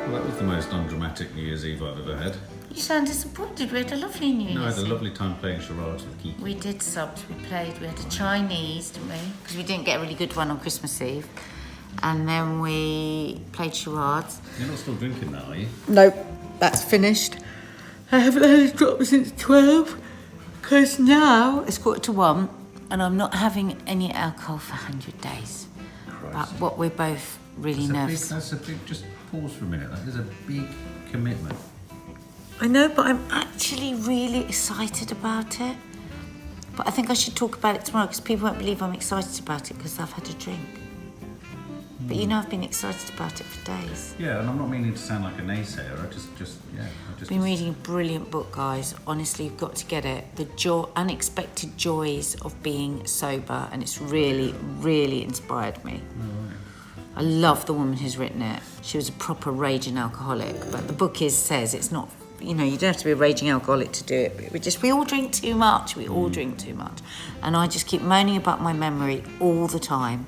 Well, that was the most undramatic New Year's Eve I've ever had. You sound disappointed. We had a lovely New Year's. No, I had a lovely time playing charades with Kiki. We did subs. We played. We had a Chinese, didn't we? Because we didn't get a really good one on Christmas Eve. And then we played charades. You're not still drinking that, are you? Nope, that's finished. I haven't had a drop since 12. Because now it's 1:45 and I'm not having any alcohol for 100 days. Christ. But what we're both really nervous. That's a big, just pause for a minute. That is a big commitment. I know, but I'm actually really excited about it. But I think I should talk about it tomorrow because people won't believe I'm excited about it because I've had a drink. But you know I've been excited about it for days. Yeah, and I'm not meaning to sound like a naysayer. I've been reading a brilliant book, guys. Honestly, you've got to get it. The unexpected joys of being sober, and it's really, really inspired me. Oh, right. I love the woman who's written it. She was a proper raging alcoholic, but the book says it's not. You know, you don't have to be a raging alcoholic to do it. But we all drink too much. We all drink too much, and I just keep moaning about my memory all the time.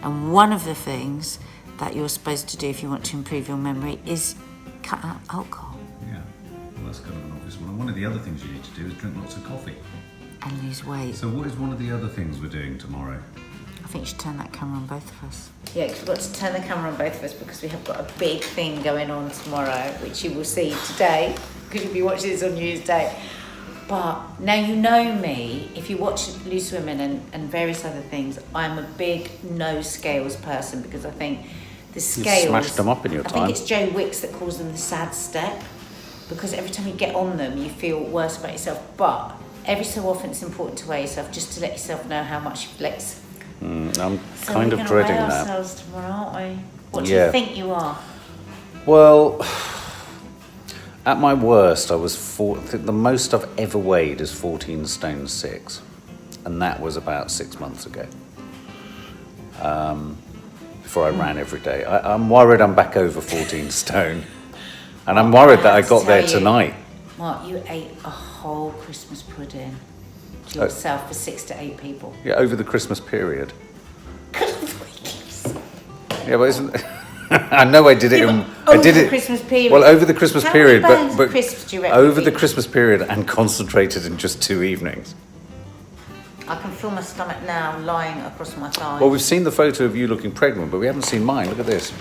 And one of the things that you're supposed to do if you want to improve your memory is cut out alcohol. Yeah, well, that's kind of an obvious one. And one of the other things you need to do is drink lots of coffee. And lose weight. So what is one of the other things we're doing tomorrow? I think you should turn that camera on both of us. Yeah, because we've got to turn the camera on both of us because we have got a big thing going on tomorrow, which you will see today, because you'll be watching this on New Year's Day. But now you know me, if you watch Loose Women and various other things, I'm a big no scales person because I think the scales... You've smashed them up in your time. I think it's Joe Wicks that calls them the sad step because every time you get on them, you feel worse about yourself. But every so often it's important to weigh yourself just to let yourself know how much you flex. I'm So kind of dreading weigh that. ourselves tomorrow, aren't we? What do you think you are? Well, at my worst, I was the most I've ever weighed is 14 stone 6, and that was about 6 months ago. Before I ran every day, I'm worried I'm back over 14 stone, and I'm worried that I got there tonight. Mark, you ate a whole Christmas pudding to yourself for 6 to 8 people. Yeah, over the Christmas period. Yeah, but isn't... I know I did it. I did it. Christmas period. Well, over the Christmas period, but crisps do you reckon over the Christmas period and concentrated in just 2 evenings. I can feel my stomach now lying across my thighs. Well, we've seen the photo of you looking pregnant, but we haven't seen mine. Look at this.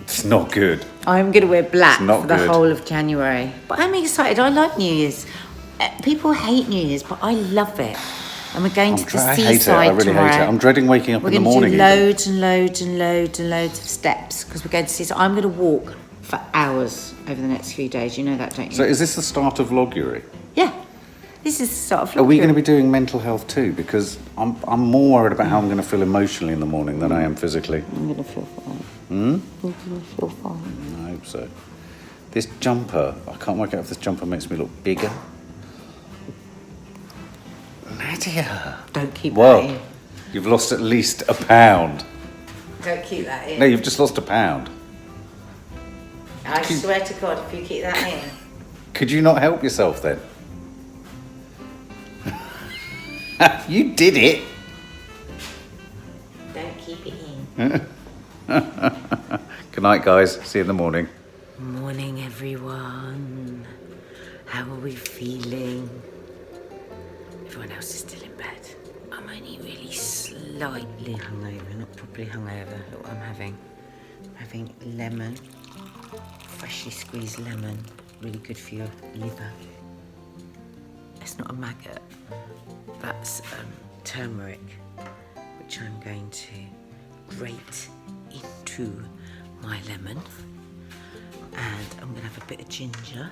It's not good. I'm going to wear black for the good. whole of January. But I'm excited. I like New Year's. People hate New Year's, but I love it. And we're going to the seaside I hate it. I really tomorrow. hate it. I'm dreading waking up in the morning. We're going to do loads and loads and loads and loads of steps because we're going to see. So I'm going to walk for hours over the next few days. You know that, don't you? So is this the start of Vloguary? Yeah. This is the start of Vloguary. Are we going to be doing mental health too? Because I'm more worried about how I'm going to feel emotionally in the morning than I am physically. I'm going to feel fine. Hmm? I'm going to feel fine. I hope so. This jumper, I can't work out if this jumper makes me look bigger. Nadia. Don't keep that in. You've lost at least a pound. Don't keep that in. No, you've just lost a pound. I swear to God, if you keep that in. Could you not help yourself then? You did it. Don't keep it in. Good night, guys. See you in the morning. Morning, everyone. How are we feeling? Everyone else is still in bed. I'm only really slightly hungover, not properly hungover. Look what I'm having. I'm having lemon, freshly squeezed lemon, really good for your liver. It's not a maggot, that's turmeric, which I'm going to grate into my lemon. And I'm going to have a bit of ginger.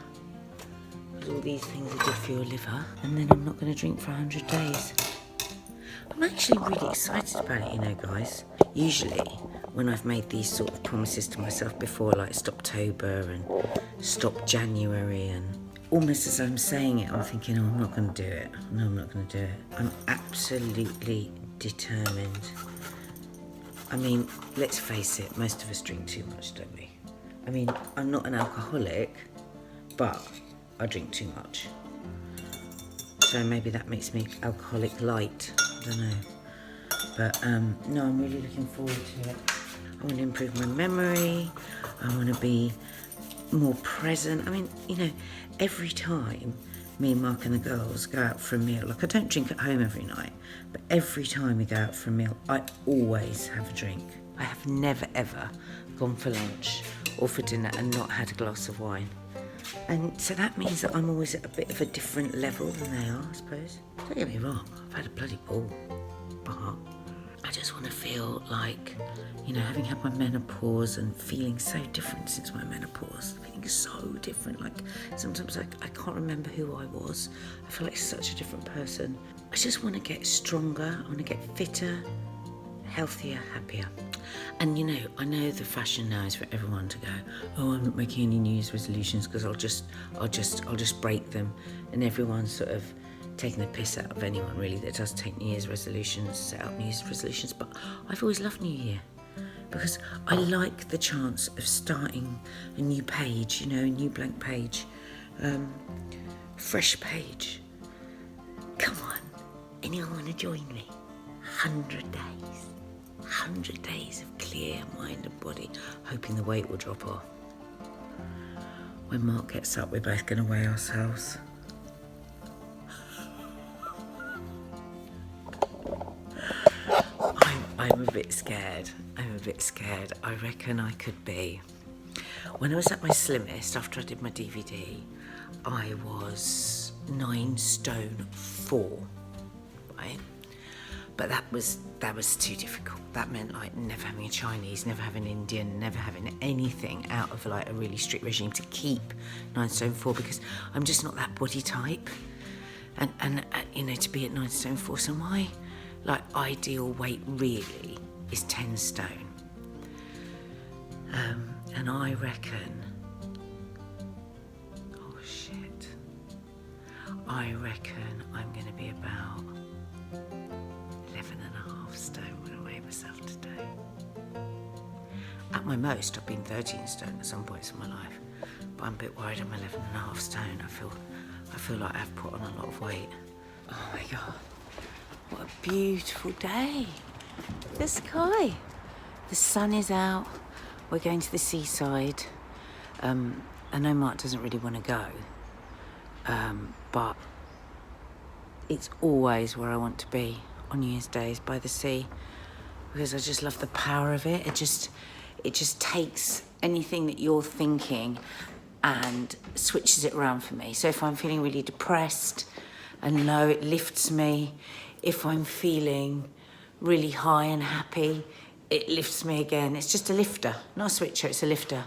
All these things are good for your liver, and then I'm not going to drink for 100 days. I'm actually really excited about it, you know, guys. Usually, when I've made these sort of promises to myself before, like Stoptober and Stop January, and almost as I'm saying it, I'm thinking, oh, I'm not going to do it. No, I'm not going to do it. I'm absolutely determined. I mean, let's face it, most of us drink too much, don't we? I mean, I'm not an alcoholic, but I drink too much. So maybe that makes me alcoholic light. I don't know. But no, I'm really looking forward to it. I want to improve my memory. I want to be more present. I mean, you know, every time me and Mark and the girls go out for a meal, like I don't drink at home every night, but every time we go out for a meal, I always have a drink. I have never ever gone for lunch or for dinner and not had a glass of wine. And so that means that I'm always at a bit of a different level than they are, I suppose. Don't get me wrong, I've had a bloody ball, but I just want to feel like, you know, having had my menopause and feeling so different since my menopause, feeling so different, like sometimes I can't remember who I was. I feel like such a different person. I just want to get stronger, I want to get fitter, healthier, happier. And you know, I know the fashion now is for everyone to go, oh, I'm not making any New Year's resolutions because I'll just break them. And everyone's sort of taking the piss out of anyone really that does take New Year's resolutions, set up New Year's resolutions. But I've always loved New Year because I like the chance of starting a new page, you know, a new blank page, fresh page. Come on, anyone want to join me? 100 days. 100 days of clear mind and body, hoping the weight will drop off. When Mark gets up, we're both going to weigh ourselves. I'm a bit scared. I reckon I could be. When I was at my slimmest, after I did my DVD, I was 9 stone 4, right? But that was too difficult. That meant like never having a Chinese, never having Indian, never having anything out of like a really strict regime to keep 9 stone 4 because I'm just not that body type. And you know, to be at 9 stone 4, so my like ideal weight really is 10 stone. And I reckon, oh shit, I reckon I'm gonna be about 11.5 stone when I weigh myself today. At my most, I've been 13 stone at some points in my life, but I'm a bit worried I'm 11.5 stone. I feel like I've put on a lot of weight. Oh my God, what a beautiful day. The sky, the sun is out. We're going to the seaside. I know Mark doesn't really want to go, but it's always where I want to be on New Year's Days, by the sea, because I just love the power of it. It just takes anything that you're thinking and switches it around for me. So if I'm feeling really depressed and low, it lifts me. If I'm feeling really high and happy, it lifts me again. It's just a lifter, not a switcher, it's a lifter.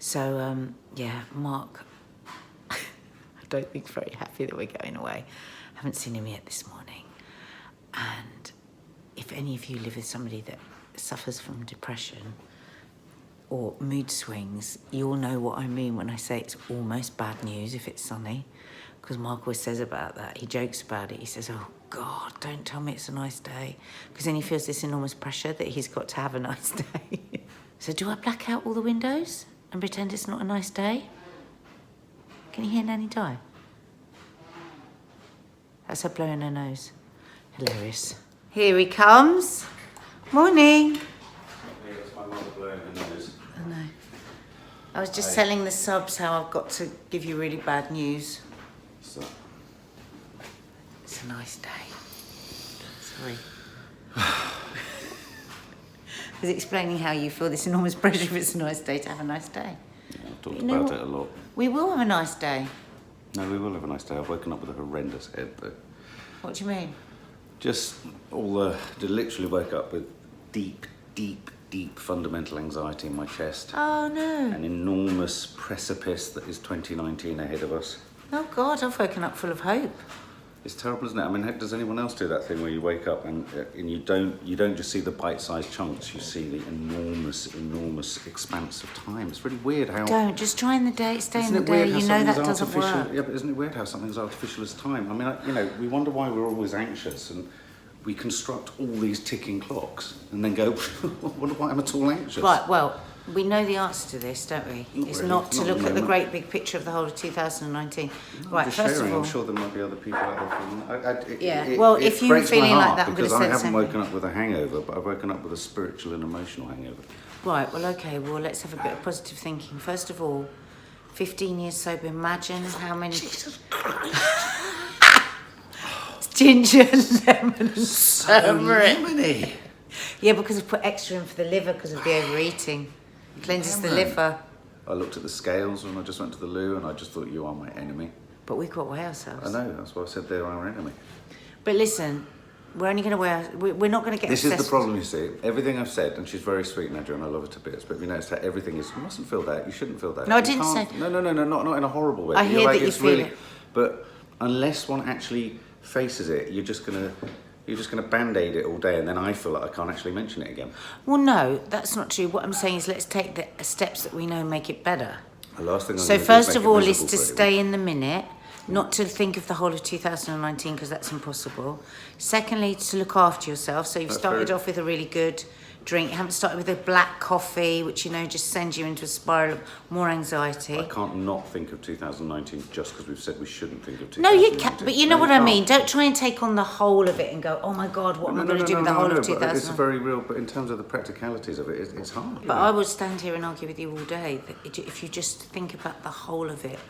So yeah, Mark, I don't think very happy that we're going away. I haven't seen him yet this morning. And if any of you live with somebody that suffers from depression or mood swings, you'll know what I mean when I say it's almost bad news if it's sunny, because Mark always says about that. He jokes about it. He says, oh God, don't tell me it's a nice day, because then he feels this enormous pressure that he's got to have a nice day. So do I black out all the windows and pretend it's not a nice day? Can you hear Nanny die? That's her blowing her nose. Hilarious. Here he comes. Morning. That's my mother blowing her nose. I know. I was just telling the subs how I've got to give you really bad news. So. It's a nice day. Sorry. I was explaining how you feel this enormous pressure if it's a nice day to have a nice day. Yeah, I've talked about it a lot. We will have a nice day. No, we will have a nice day. I've woken up with a horrendous head, though. What do you mean? Just literally woke up with deep fundamental anxiety in my chest. Oh no. An enormous precipice that is 2019 ahead of us. Oh God, I've woken up full of hope. It's terrible, isn't it? I mean, does anyone else do that thing where you wake up and you don't just see the bite-sized chunks, you see the enormous expanse of time? It's really weird how... Don't, just try in the day, stay in the day, you know that doesn't work. Yeah, but isn't it weird how something as artificial as time? I mean, you know, we wonder why we're always anxious and we construct all these ticking clocks and then go, I wonder why I'm at all anxious. Right, well, We know the answer to this, don't we? Not It's really, not to not look at the at the moment. great big picture of the whole of 2019. Right, Just first sharing. of all... I'm sure there might be other people out there feeling... Well, if you're breaks my feeling like heart that, I'm going to because say I the haven't same woken thing. up with a hangover, but I've woken up with a spiritual and emotional hangover. Right, well, okay, well, let's have a bit of positive thinking. First of all, 15 years sober, imagine how many... Jesus Christ! Ginger, lemon and So turmeric. lemony. Yeah, because I've put extra in for the liver because of the overeating. Cleanses the liver. I looked at the scales when I just went to the loo and I just thought, you are my enemy. But we've got to weigh ourselves. I know, that's why I said they're our enemy. But listen, we're only going to weigh... We're not going to get This is the obsessed problem, you see. Everything I've said, and she's very sweet, Nadia, and I love her to bits, but have you noticed how everything is, you mustn't feel that, you shouldn't feel that. No, I You didn't can't- say- No, not in a horrible way. I You're hear like, that you it's feel it. But unless one actually faces it, you're just gonna band-aid it all day, and then I feel like I can't actually mention it again. Well, no, that's not true. What I'm saying is let's take the steps that we know make it better. The last thing I'm So gonna do first make of it all is miserable to for anyone. stay in the minute, not to think of the whole of 2019 because that's impossible. Secondly, to look after yourself. So you've That's started very- off with a really good drink. You haven't started with a black coffee, which, you know, just sends you into a spiral of more anxiety. I can't not think of 2019 just because we've said we shouldn't think of 2019. No, you can't. But you know No, what I can't. mean. Don't try and take on the whole of it and go, oh my God, what am I going to do with the whole of but 2019? it's very real, but in terms of the practicalities of it, it's hard. But I would stand here and argue with you all day that if you just think about the whole of it,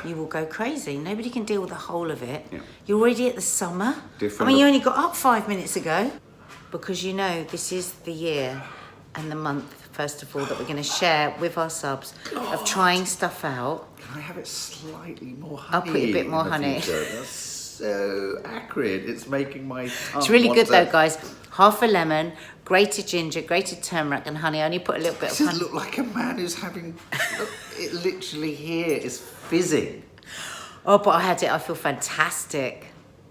you will go crazy. Nobody can deal with the whole of it. Yeah. You're already at the summer. Different- I mean, you only got up 5 minutes ago because you know this is the year and the month, first of all, that we're going to share with our subs of trying stuff out. Can I have it slightly more honey? I'll put a bit more in the honey. future? That's so acrid. It's making my tongue It's really want good to- though, guys. Half a lemon, grated ginger, grated turmeric and honey. I only put a little bit of This honey. look like a man who's having... Look, it literally here is fizzing. Oh, but I had it. I feel fantastic.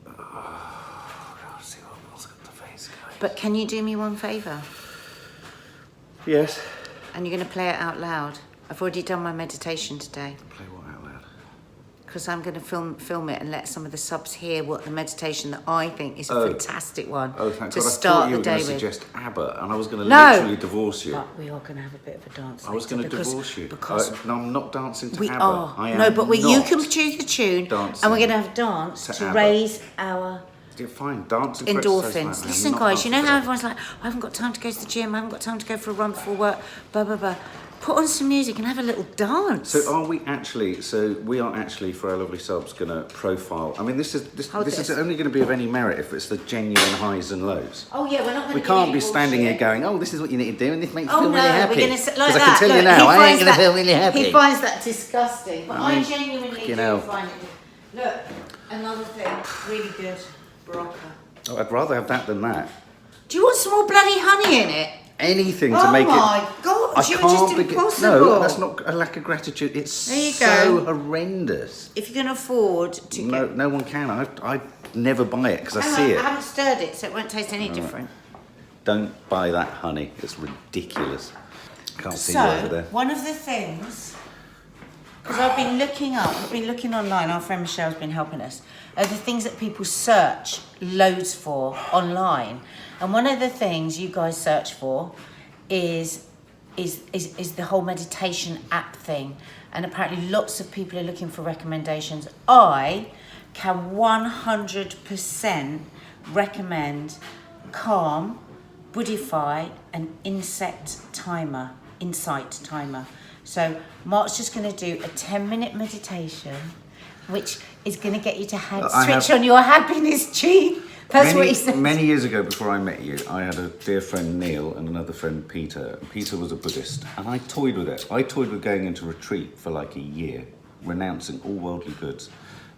I'll see what's got the face going. But can you do me one favour? Yes. And you're going to play it out loud. I've already done my meditation today Play what out loud? because I'm going to film it and let some of the subs hear what the meditation that I think is a Oh. fantastic one Oh, thank to God. I start thought you the were day going to with. suggest ABBA, and I was going to No. literally divorce you. But we are going to have a bit of a dance. I was later going to because- divorce you. because No, I'm not dancing to we ABBA. are. I am No, but you not can choose the tune, dancing and we're going to have a dance to to ABBA. raise our Yeah, fine, dancing for exercise, endorphins. mate. I am Listen, not guys, you know dancing how for everyone's like, I haven't got time to go to the gym, I haven't got time to go for a run before work, blah, blah, blah. Put on some music and have a little dance. So are we actually? So we are actually, for our lovely subs, going to profile. I mean, this is Hold is this. only going to be of any merit if it's the genuine highs and lows. Oh, yeah, we're not going to We can't be standing here going, "Oh, this is what you need to do, and this makes you Oh feel no, really happy." we're going to sit like Because that. I can tell you Look, now, he I ain't finds going to that- feel really happy. He finds that disgusting, but I I mean, genuinely you do know. find it. Look, another thing, really good, Barocca. Oh, I'd rather have that than that. Do you want some more bloody honey in it? Anything to Oh make it. my God, I you're can't just begin- impossible. No, that's not a lack of gratitude. It's There you so go. horrendous. If you can afford to No, get... no one can. I never buy it because I Hang see on, it. I haven't stirred it, so it won't taste any different. Don't buy that honey. It's ridiculous. Can't see you over So, there. one of the things, because I've been looking online, our friend Michelle's been helping us, are the things that people search loads for online. And one of the things you guys search for is the whole meditation app thing. And apparently lots of people are looking for recommendations. I can 100% recommend Calm, Buddhify and Insight Timer. So Mark's just going to do a 10-minute meditation, which is going to get you to switch on your happiness gene. That's what he said. Many years ago, before I met you, I had a dear friend Neil and another friend Peter. Peter was a Buddhist, and I toyed with it. I toyed with going into retreat for like a year, renouncing all worldly goods.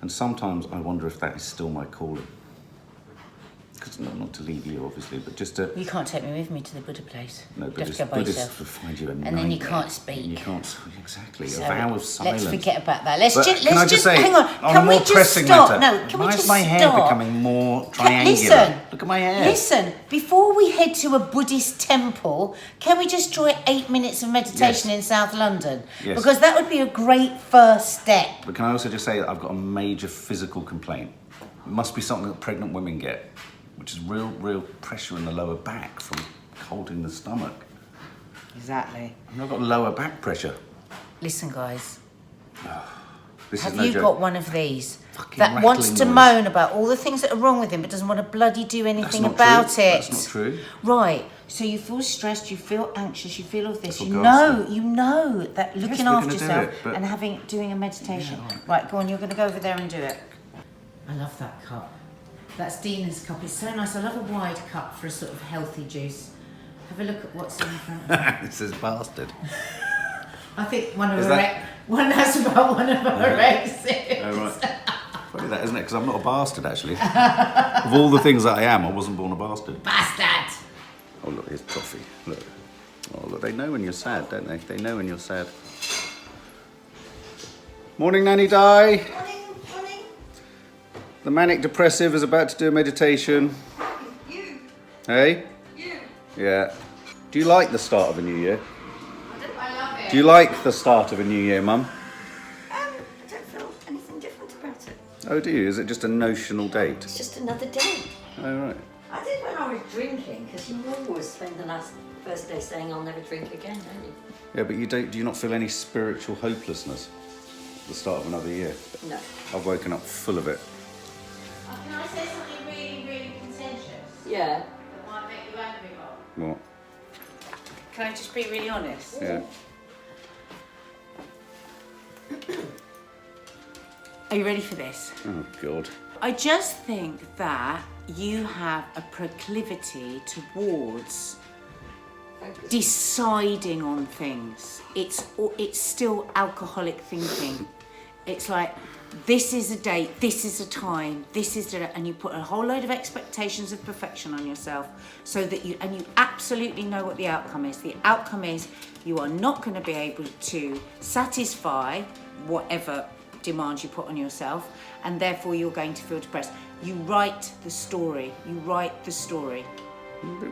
And sometimes I wonder if that is still my calling. Because not to leave you, obviously, but just to... You can't take me with me to the Buddha place. No, You have to Buddhists go by yourself. will find you a And then you nightmare. can't speak. You can't... Exactly. So a vow of silence. let's forget about that. Let's But just can I just say, hang on. on Can a we more just pressing stop? matter, No, can we why just is my hair stop? becoming more triangular? Listen. Look at my hair. Listen, before we head to a Buddhist temple, can we just try 8 minutes of meditation Yes. in South London? Yes. Because that would be a great first step. But can I also just say that I've got a major physical complaint? It must be something that pregnant women get, which is real pressure in the lower back from holding the stomach. Exactly. I've got lower back pressure. Listen, guys. This Have is no you joke. got one of these Fucking that wants to rattling noise. moan about all the things that are wrong with him but doesn't want to bloody do anything not about true. it? That's not true. Right. So you feel stressed, you feel anxious, you feel all this. That's You what God know, you know that looking we're after gonna do yourself it, but- and doing a meditation. Yeah, right, go on, you're going to go over there and do it. I love that cup. That's Dina's cup. It's so nice. I love a wide cup for a sort of healthy juice. Have a look at what's in front of it. This is bastard. I think one of Is her that- that's about one of her exes. Oh, right. Funny that, isn't it? Because I'm not a bastard, actually. Of all the things that I am, I wasn't born a bastard. Bastard! Oh, look, here's coffee. Look. Oh, look, they know when you're sad, don't they? They know when you're sad. Morning, Nanny Di. Morning. The manic depressive is about to do a meditation. You. Hey? You. Yeah. Do you like the start of a new year? I love it. Do you like the start of a new year, Mum? I don't feel anything different about it. Oh, do you? Is it just a notional date? It's just another day. Oh, right. I did when I was drinking, because you always spend the first day saying I'll never drink again, don't you? Yeah, but do you not feel any spiritual hopelessness at the start of another year? No. I've woken up full of it. Can I say something really, really contentious Yeah. that might make you angry, Mom? What? Can I just be really honest? Yeah. Are you ready for this? Oh, God. I just think that you have a proclivity towards deciding on things. It's still alcoholic thinking. It's like, this is a date, this is a time, this is the, and you put a whole load of expectations of perfection on yourself so that you absolutely know what the outcome is. The outcome is you are not going to be able to satisfy whatever demands you put on yourself, and therefore you're going to feel depressed. You write the story.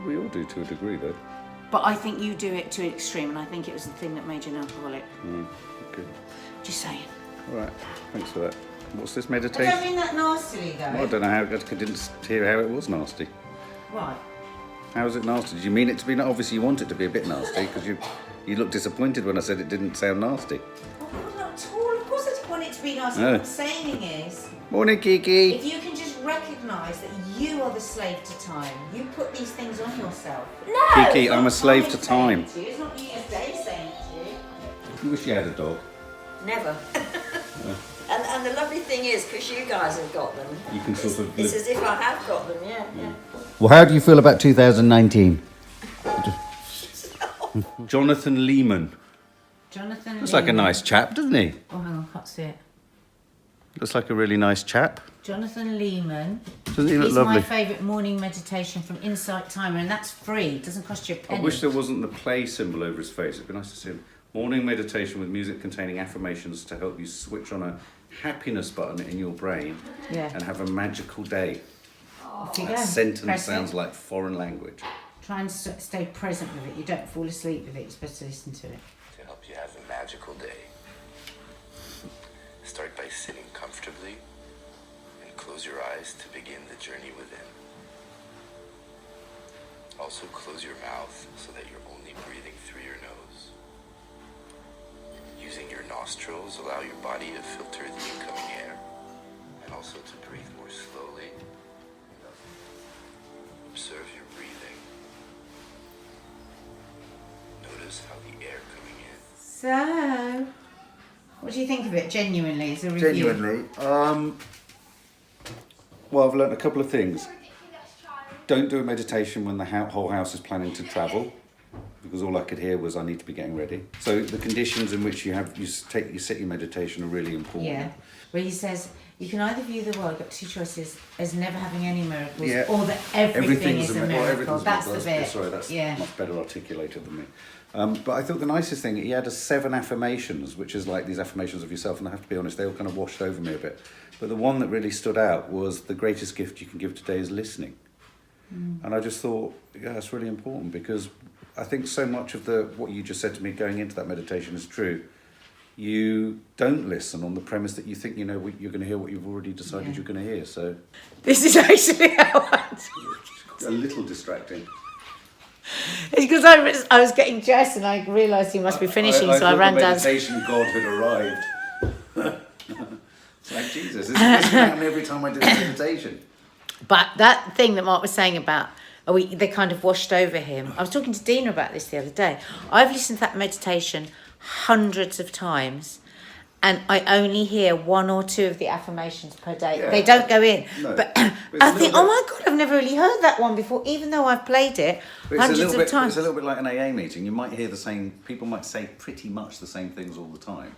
We all do to a degree, though. But I think you do it to an extreme, and I think it was the thing that made you an alcoholic. Okay. Just saying. All right. Thanks for that. What's this I meditation? don't mean that nastily, though. Well, I don't know how. I didn't hear how it was nasty. Right. How was it nasty? Did you mean it to be? Obviously, you want it to be a bit nasty because you looked disappointed when I said it didn't sound nasty. Oh, God, not at all. Of course I didn't want it to be nasty. No. What I'm saying is, Morning, Kiki. if you can just recognise that you are the slave to time, you put these things on yourself. No! Kiki, it's I'm not a slave time to saying time. it to you. It's not you as they saying it to you. You wish you had a dog. Never. And the lovely thing is, because you guys have got them, You can sort of. it's as if I have got them, yeah. Well, how do you feel about 2019? Jonathan Lehman. Jonathan Looks like a Lehman. nice chap, doesn't he? Oh, hang on, can't see it. Looks like a really nice chap. Jonathan Lehman. Doesn't he look It's lovely? my favourite morning meditation from Insight Timer, and that's free. It doesn't cost you a I penny. wish there wasn't the play symbol over his face. It'd be nice to see him. Morning meditation with music containing affirmations to help you switch on a happiness button in your brain Yeah. and have a magical day. Off you go. That sentence Press sounds it. like foreign language. Try and stay present with it. You don't fall asleep with it. You're supposed to listen to it. To help you have a magical day. Start by sitting comfortably and close your eyes to begin the journey within. Also close your mouth so that you're only breathing through your nose. Using your nostrils, allow your body to filter the incoming air and also to breathe more slowly. Observe your breathing. Notice how the air coming in. So, what do you think of it? Genuinely, as a review. Genuinely. Well, I've learnt a couple of things. Don't do a meditation when the whole house is planning to travel, because all I could hear was I need to be getting ready. So the conditions in which you sit your meditation are really important. Yeah, where he says you can either view the world, you've got two choices, as never having any miracles, Yeah. or that everything is a well, miracle. everything's a That's miracle. the bit. Sorry, that's yeah. much better articulated than me. But I thought the nicest thing, he had 7 affirmations, which is like these affirmations of yourself, and I have to be honest, they all kind of washed over me a bit. But the one that really stood out was the greatest gift you can give today is listening. And I just thought, yeah, that's really important, because I think so much of what you just said to me going into that meditation is true. You don't listen on the premise that you think you know you're going to hear what you've already decided you're going to hear. So This is actually how I do. a little distracting. It's because I was getting dressed and I realised he must be finishing, so I ran the down. meditation god had arrived. It's like, Jesus, this happened every time I did a meditation. But that thing that Mark was saying about, they kind of washed over him. I was talking to Dina about this the other day. I've listened to that meditation hundreds of times, and I only hear 1 or 2 of the affirmations per day. Yeah. They don't go in. No. But But I think, oh my God, I've never really heard that one before, even though I've played it hundreds of times. It's a little bit like an AA meeting. You might hear the same, people might say pretty much the same things all the time,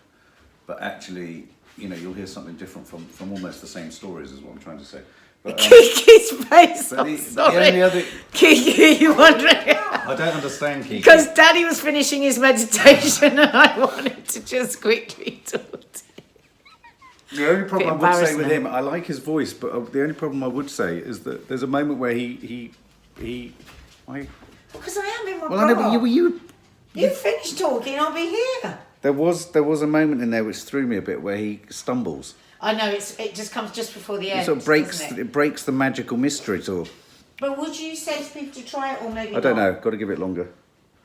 but actually, you'll hear something different from almost the same stories, is what I'm trying to say. But, Kiki's face, but I'm the sorry. only other... Kiki, you wondering? I don't understand, Kiki. Because Daddy was finishing his meditation and I wanted to just quickly talk to him. The only problem I would say with embarrassing. him, I like his voice, but the only problem I would say is that there's a moment where he Because I am in my well, I know, but you finish talking, I'll be here. there was a moment in there which threw me a bit where he stumbles. I know, it just comes just before the end. It sort of breaks doesn't it? it breaks the magical mystery tour. But would you say to people to try it or maybe I don't not? know, got to give it longer.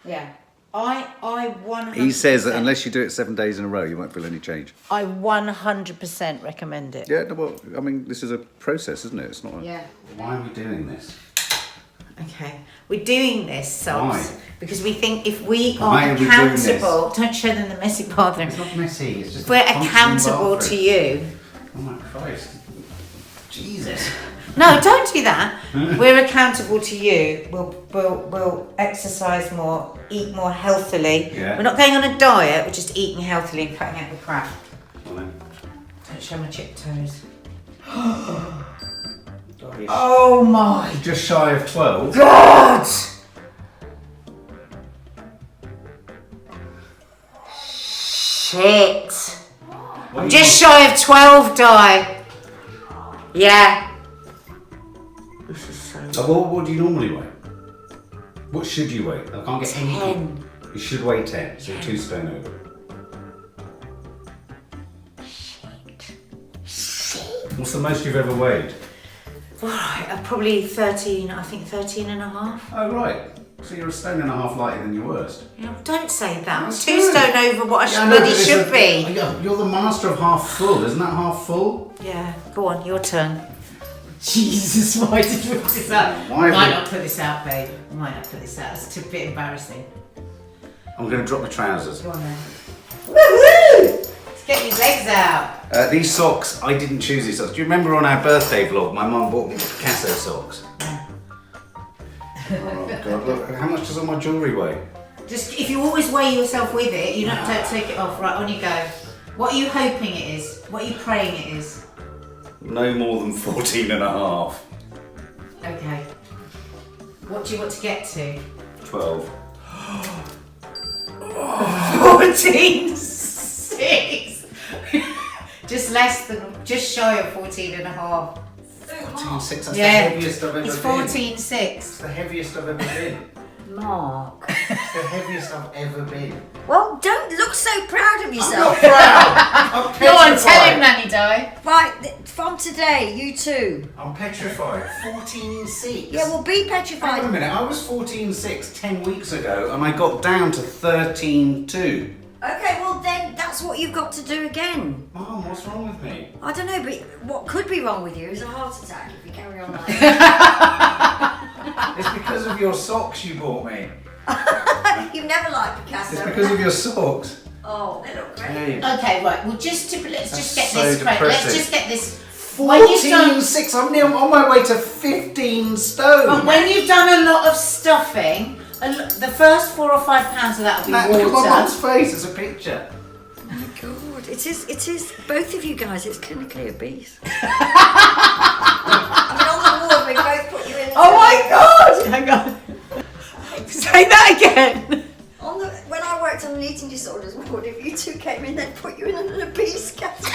Yeah. I 100%. He says that unless you do it 7 days in a row, you won't feel any change. I 100% recommend it. Yeah, no, well, I mean, this is a process, isn't it? It's not. Yeah. Why are we doing this? Okay. We're doing this, Why? because we think if we Why are are we doing accountable, don't show them the messy bathroom. It's not messy. It's just. If we're accountable to you. Oh my Christ! Jesus. No, don't do that. We're accountable to you. We'll exercise more, eat more healthily. Yeah. We're not going on a diet. We're just eating healthily and cutting out the crap. Well, then. Don't show my chip toes. Oh my Just shy of 12. God! Shit. I'm just shy of 12, Di. Yeah. This is so... What do you normally weigh? What should you weigh? I can't get any. 10. You should weigh 10, so 2 stone over. What's the most you've ever weighed? Right, probably 13, I think 13 and a half. Oh, right. So you're a stone and a half lighter than your worst. Yeah, don't say that. I'm That's 2 good. stone over what I Yeah, I know, bloody but should be. You're the master of half full. Isn't that half full? Yeah, go on, your turn. Jesus, why did we put this out? Why I might have we- not put this out, babe. I might not put this out. It's a bit embarrassing. I'm going to drop my trousers. Go on then. Woohoo! Let's get these legs out. These socks, I didn't choose these socks. Do you remember on our birthday vlog, my mum bought me Picasso socks? Oh God, look, how much does all my jewellery weigh? Just, if you always weigh yourself with it, you don't take it off. Right, on you go. What are you hoping it is? What are you praying it is? No more than 14 and a half. Okay. What do you want to get to? 12. 14.6. Just shy of 14 and a half. 14.6, that's Yeah, the heaviest I've ever it's been. 14.6. It's the heaviest I've ever been. Mark. It's the heaviest I've ever been. Well, don't look so proud of I'm yourself. not proud. I'm Go on, tell him, petrified. Nanny Di. Right, from today, you too. I'm petrified. 14.6. Yeah, well, be Hang on a petrified. minute, I was 14.6 10 weeks ago and I got down to 13.2. Okay, well then that's what you've got to do again. Mum, what's wrong with me? I don't know, but what could be wrong with you is a heart attack if you carry on like It's because of your socks you bought me. that. You've never liked Picasso. It's because of your socks. Oh, they look great. Hey. Okay, right. Well, let's just get That's this so straight. Let's depressing. just get this. When you've done, 14.6, I'm near on my way to 15 stone. but when you've done a lot of stuffing, the first 4 or 5 pounds of that will be Look at my water. mum's face, it's a picture. Oh my God, it is, both of you guys, it's clinically obese. I mean, on the ward, we both put you in. Oh my God! Hang on. Say that again. When I worked on an eating disorders ward, if you two came in, they'd put you in an obese category.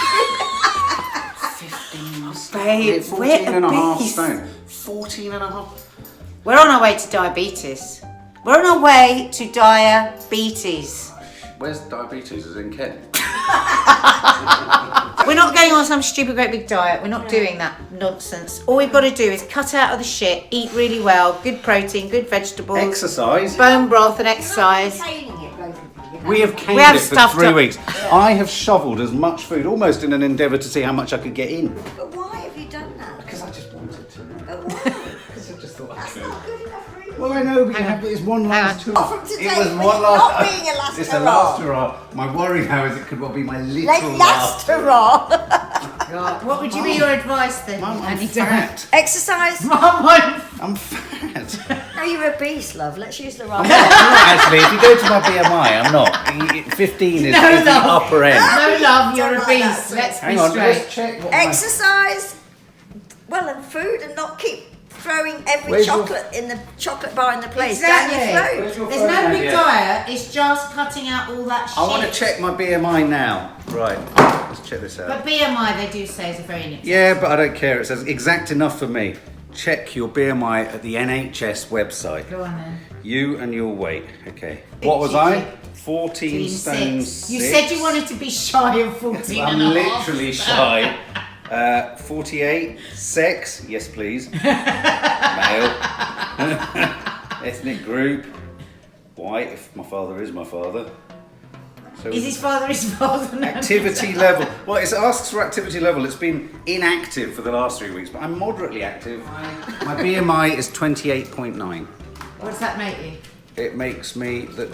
15 Babe, 14 and a half obese. stone. 14 and a half. We're on our way to diabetes. We're on our way to diabetes. Where's diabetes? Is it in Kent? We're not going on some stupid great big diet. We're not doing that nonsense. All we've got to do is cut out of the shit, eat really well, good protein, good vegetables, Exercise. bone broth and exercise. We have caned We have it for stuffed 3 up. weeks. I have shoveled as much food, almost in an endeavour to see how much I could get in. But why have you done that? Because I just wanted to. But why? Because I just thought I That's could. not good enough for you. Well, I know, but you have, it's one last on. tour. Oh, from today, it was but one it's last. not being a last It's a hurrah. last hurrah. My worry now is it could well be my literal Last hurrah. God, what would you be your advice then? Mum, I'm Annie? fat. Exercise. Mum, I'm I'm fat. No, you're obese, love. Let's use the right I'm not actually. If you go to my BMI, I'm not. 15 is, No, is the no. upper end. no love, you're Don't like obese. that, Let's Hang be on, straight. let's check what Exercise. Well, and food, and not keep throwing every Where's your- chocolate in the chocolate bar in the place Exactly. down your throat. Where's your There's phone, no big Nadia? diet. It's just cutting out all that shit. I want to check my BMI now. Right, let's check this out. But BMI, they do say, is a very inexpensive. Yeah, but I don't care. It says exact enough for me. Check your BMI at the NHS website. Go on then. You and your weight. Okay. What was I? 14 stone 6. You said you wanted to be shy of 14 I'm and a half. literally shy. 48. Sex? Yes, please. Male. Ethnic group? White, if my father is my father. So Is his father his father? No. activity level. Well, it asks for activity level. It's been inactive for the last 3 weeks, but I'm moderately active. My BMI is 28.9. What does that make you? It makes me that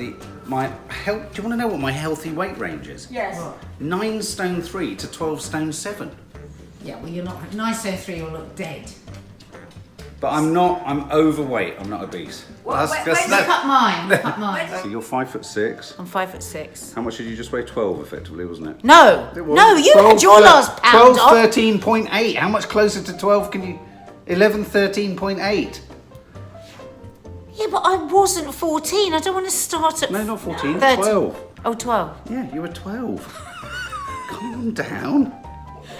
my health. Do you want to know what my healthy weight range is? Yes. 9 stone 3 to 12 stone 7. Yeah, well, you're not. 903, you'll look dead. But I'm not. I'm overweight. I'm not obese. Well, wait, wait, Look up mine. Look up mine. So you're 5'6". I'm 5'6". How much did you just weigh? 12, effectively, wasn't it? No, It was. no, you 12, had your last pound 12, off. 13.8. How much closer to 12 can you? 11, 13.8. Yeah, but I wasn't 14. I don't want to start at. No, not 14. 13. 12. Oh, 12. Yeah, you were 12. Calm down.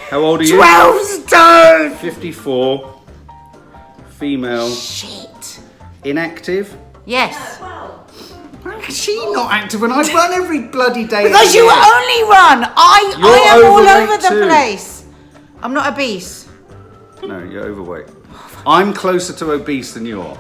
How old are you? 12 stone! 54. Female. Shit. Inactive. Yes. Well, How is she not active when I run every bloody day? Because of the you year? only run. I You're am all overweight over the too. place. I'm not obese. No, you're overweight. I'm closer to obese than you are.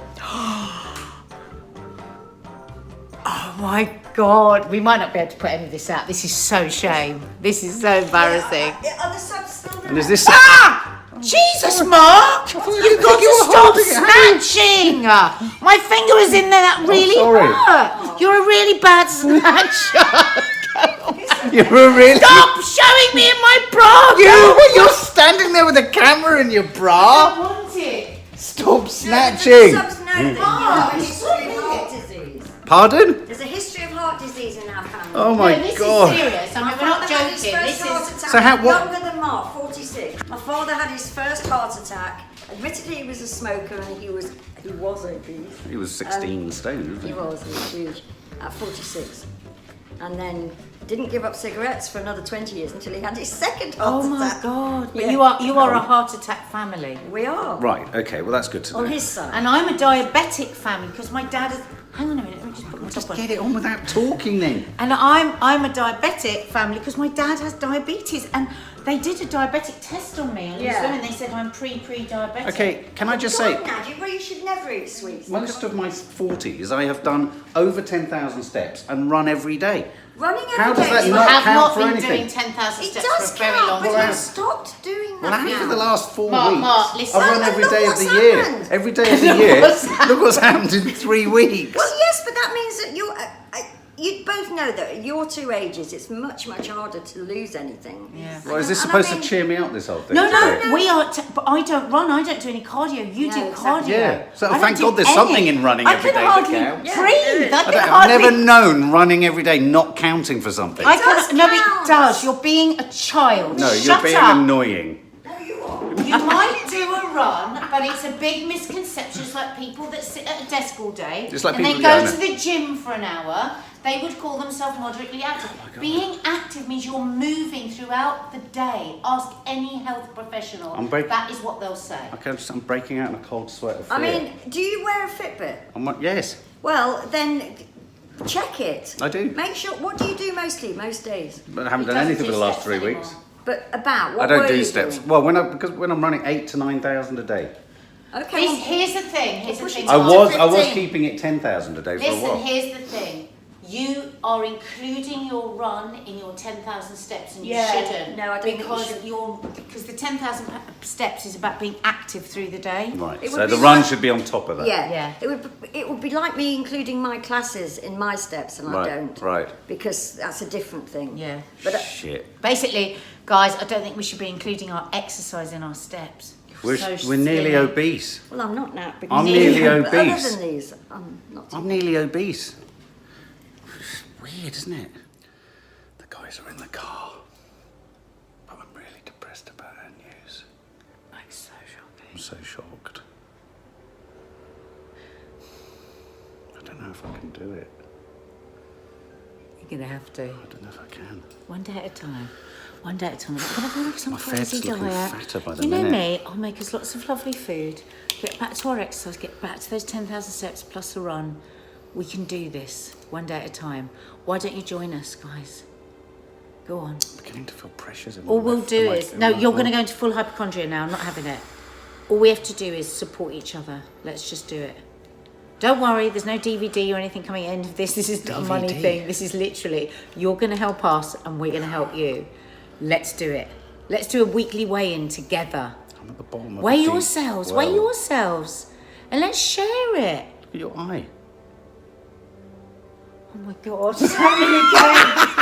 Oh my God. We might not be able to put any of this out. This is so shame. This is so embarrassing. are the subs still there? And is this? Ah! Jesus, Mark! You've got you to were stop holding it. snatching! My finger is in there. That really sorry. hurt. You're a really bad snatcher. You're a really. Stop showing me in my bra! You're standing there with a camera in your I bra. want it. Stop The snatching. subs know that you have a history of heart disease. Pardon? There's a history of heart disease in our family. Oh my No, this God. is serious. I mean, we're not My father had his joking. first This heart is. attack So how- what- younger than Mark, 46. My father had his first heart attack. Admittedly, he was a smoker and he was obese. He was 16 stone, He wasn't was huge at 46, and then didn't give up cigarettes for another 20 years until he had his second heart Oh my attack. God. But Yeah. you are a heart attack family. We are he? Right. Okay. Well, that's good to know. on his side. And I'm a diabetic family because my dad is. Hang on a minute, let me just put my top on. Get it on without talking, then. And I'm a diabetic family because my dad has diabetes, and they did a diabetic test on me. Yeah. And they said I'm pre-diabetic. Okay. Can I just God, say? Nadia, well, you should never eat sweets. Most of my 40s, I have done over 10,000 steps and run every day. Running every How does day that is You not have count not for been anything? doing 10,000 It steps does for a very count, long but time. you've stopped doing Well, that after now. the last 4 Mark, weeks, Mark, listen. I've run Look every day of what's the year. happened. Every day of the Look year. what's happened. Look what's happened in 3 weeks. Well, yes, but that means that you both know that at your two ages, it's much, much harder to lose anything. Yeah. Well, is this And I supposed mean- to cheer me up, this whole thing? No, today? we are. But I don't run. I don't do any cardio. You No, do exactly. cardio. Yeah. So I don't thank do God there's any. something in running every day I that can hardly counts. Yeah, breathe. there is. I I can don't, I've hardly. never known running every day not counting for something. I does can. No, it count. does. You're being a child. No, you're Shut being up. annoying. You might do a run, but it's a big misconception. It's like people that sit at a desk all day It's like and people- they yeah, I go know. to the gym for an hour. They would call themselves moderately active. Being active means you're moving throughout the day. Ask any health professional. That is what they'll say. I'm breaking out in a cold sweat of fear. I mean, do you wear a Fitbit? Yes, Well, then check it. I do. Make sure. What do you do most days? but I haven't He done doesn't anything for do the last steps 3 anymore. weeks. But about what I don't were do you steps. doing? Well, when I'm running 8,000 to 9,000 a day. Okay. well, Here's the thing. Here's the thing. I was 15. keeping it 10,000 a day for a Listen, while. here's the thing. You are including your run in your 10,000 steps, and you Yeah. shouldn't. No, I don't think you because the 10,000 steps is about being active through the day. Right. It So would the be run like- should be on top of that. Yeah. Yeah. It would be like me including my classes in my steps, and Right, I don't. right. Because that's a different thing. Yeah. But Shit. Basically, guys, I don't think we should be including our exercise in our steps. We're So nearly silly. obese. well, I'm not now. Because I'm nearly but obese. Other than these, I'm not. I'm nearly obese. Weird, isn't it? The guys are in the car. But I'm really depressed about our news. It's so shocking. I'm so shocked. I don't know if I can do it. You're gonna have to. I don't know if I can. One day at a time. One day at a time. I'm gonna go on some My crazy fed's looking diet. fatter by the You know minute. me. I'll make us lots of lovely food. Get back to our exercise. Get back to those 10,000 steps plus a run. We can do this one day at a time. Why don't you join us, guys? Go on. I'm beginning to feel pressures in All my we'll left- do in my- is in no. my- You're going to go into full hypochondria now. I'm not having it. All we have to do is support each other. Let's just do it. Don't worry. There's no DVD or anything coming in of this. This is not a money DVD? thing. This is literally you're going to help us and we're going to help you. Let's do it. Let's do a weekly weigh-in together. I'm at the bottom of Weigh the deep yourselves. well. Weigh yourselves, and let's share it. Look at your eye. Oh my God! It's happening again.